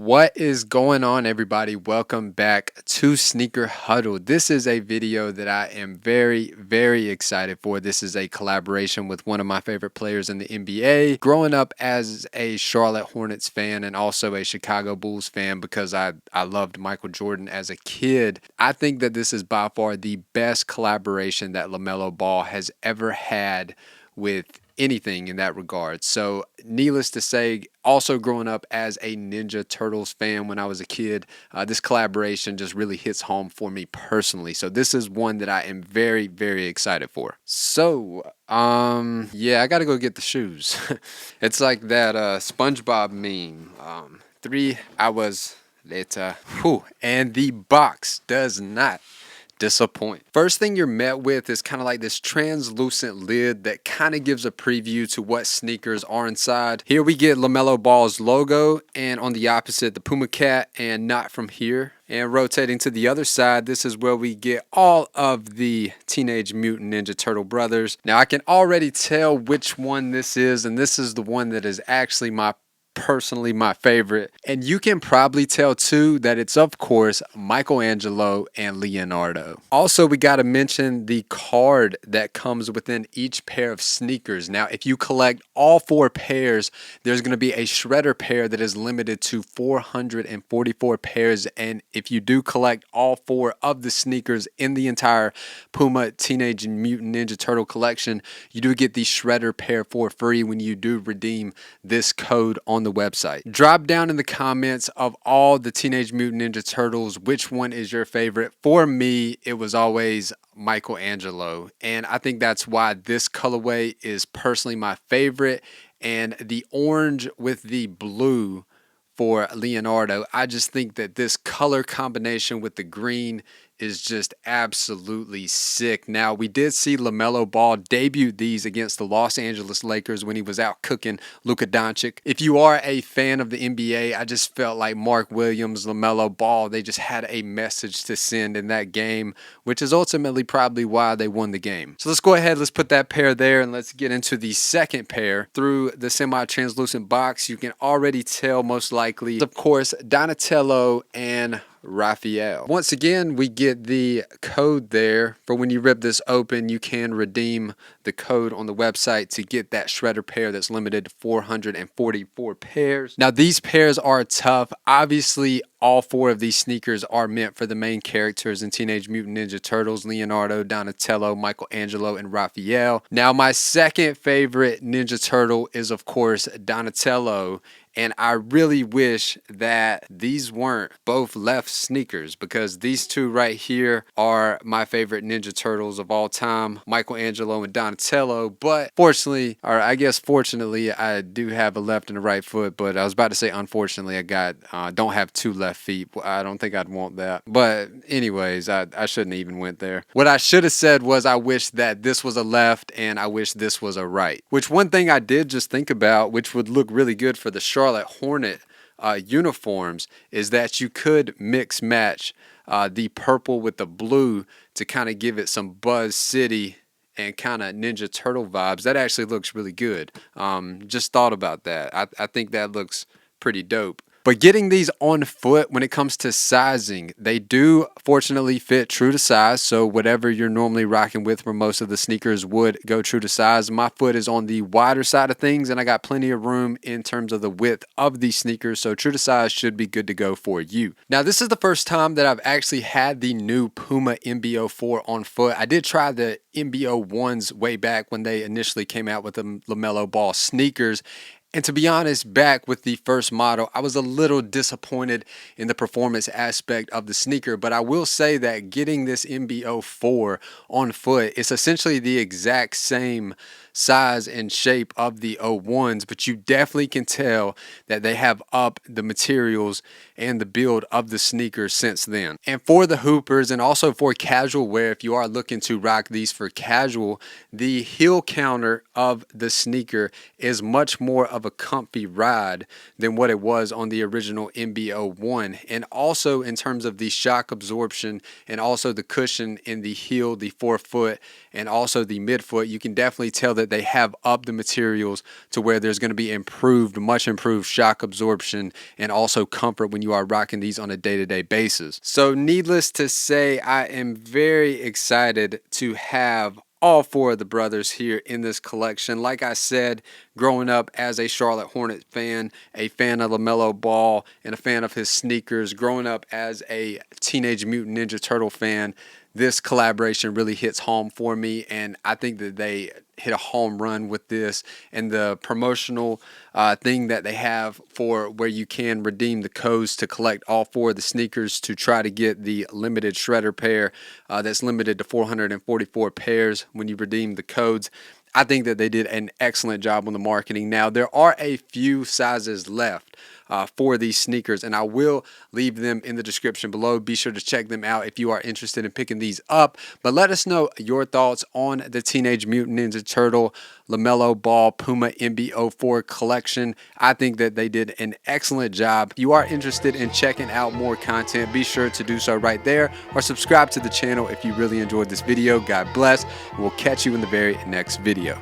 What is going on, everybody? Welcome back to Sneaker Huddle. This is a video that I am very excited for. This is a collaboration with one of my favorite players in the NBA. Growing up as a Charlotte Hornets fan and also a Chicago Bulls fan because I loved Michael Jordan as a kid, I think that this is by far the best collaboration that LaMelo Ball has ever had with anything in that regard. So needless to say, also growing up as a Ninja Turtles fan when I was a kid, this collaboration just really hits home for me personally. So this is one that I am very excited for. So yeah, I gotta go get the shoes. It's like that SpongeBob meme. 3 hours later, and the box does not disappoint. First thing you're met with is kind of like this translucent lid that kind of gives a preview to what sneakers are inside. Here we get LaMelo Ball's logo, and on the opposite, the Puma cat, and not from here. And rotating to the other side, this is where we get all of the Teenage Mutant Ninja Turtle brothers. Now I can already tell which one this is, and this is the one that is actually personally my favorite. And you can probably tell too that it's of course Michelangelo and Leonardo. Also, we got to mention the card that comes within each pair of sneakers. Now if you collect all 4 pairs, there's going to be a shredder pair that is limited to 444 pairs, and if you do collect all 4 of the sneakers in the entire Puma Teenage Mutant Ninja Turtle collection, you do get the shredder pair for free when you do redeem this code on the website. Drop down in the comments of all the Teenage Mutant Ninja Turtles which one is your favorite. For me, it was always Michelangelo, and I think that's why this colorway is personally my favorite, and the orange with the blue for Leonardo. I just think that this color combination with the green is just absolutely sick. Now, we did see LaMelo Ball debut these against the Los Angeles Lakers when he was out cooking Luka Doncic. If you are a fan of the NBA, I just felt like Mark Williams, LaMelo Ball, they just had a message to send in that game, which is ultimately probably why they won the game. So let's go ahead, let's put that pair there, and let's get into the second pair. Through the semi-translucent box, you can already tell most likely, of course, Donatello and Raphael. Once again, we get the code there for when you rip this open. You can redeem the code on the website to get that shredder pair that's limited to 444 pairs. Now these pairs are tough. Obviously, all 4 of these sneakers are meant for the main characters in Teenage Mutant Ninja Turtles: Leonardo, Donatello, Michelangelo, and Raphael. Now my second favorite Ninja Turtle is of course Donatello, and I really wish that these weren't both left sneakers, because these two right here are my favorite Ninja Turtles of all time, Michelangelo and Donatello. But fortunately, or I guess fortunately, I do have a left and a right foot, but I was about to say unfortunately, I don't have 2 left feet. I don't think I'd want that. But anyways, I shouldn't even went there. What I should have said was I wish that this was a left and I wish this was a right. Which one thing I did just think about, which would look really good for the Charlotte Hornet uniforms, is that you could mix match the purple with the blue to kind of give it some Buzz City and kind of Ninja Turtle vibes. That actually looks really good. Just thought about that. I think that looks pretty dope. But getting these on foot, when it comes to sizing, they do fortunately fit true to size. So whatever you're normally rocking with for most of the sneakers would go true to size. My foot is on the wider side of things, and I got plenty of room in terms of the width of these sneakers. So true to size should be good to go for you. Now, this is the first time that I've actually had the new Puma MB.04 on foot. I did try the MB.01s way back when they initially came out with the LaMelo Ball sneakers. And to be honest, back with the first model, I was a little disappointed in the performance aspect of the sneaker. But I will say that getting this MB.04 on foot, it's essentially the exact same size and shape of the 01s, but you definitely can tell that they have upped the materials and the build of the sneakers since then. And for the hoopers and also for casual wear, if you are looking to rock these for casual, the heel counter of the sneaker is much more of a comfy ride than what it was on the original MB.01. And also in terms of the shock absorption and also the cushion in the heel, the forefoot, and also the midfoot, you can definitely tell that that they have upped the materials to where there's going to be much improved shock absorption and also comfort when you are rocking these on a day-to-day basis. So needless to say, I am very excited to have all four of the brothers here in this collection. Like I said, growing up as a Charlotte Hornets fan, a fan of LaMelo Ball, and a fan of his sneakers, growing up as a Teenage Mutant Ninja Turtle fan, this collaboration really hits home for me, and I think that they hit a home run with this. And the promotional thing that they have for where you can redeem the codes to collect all four of the sneakers to try to get the limited shredder pair that's limited to 444 pairs when you redeem the codes. I think that they did an excellent job on the marketing. Now, there are a few sizes left for these sneakers, and I will leave them in the description below. Be sure to check them out if you are interested in picking these up. But let us know your thoughts on the Teenage Mutant Ninja Turtle LaMelo Ball Puma MB.04 collection. I think that they did an excellent job. If you are interested in checking out more content, be sure to do so right there, or subscribe to the channel if you really enjoyed this video. God bless, and we'll catch you in the very next video.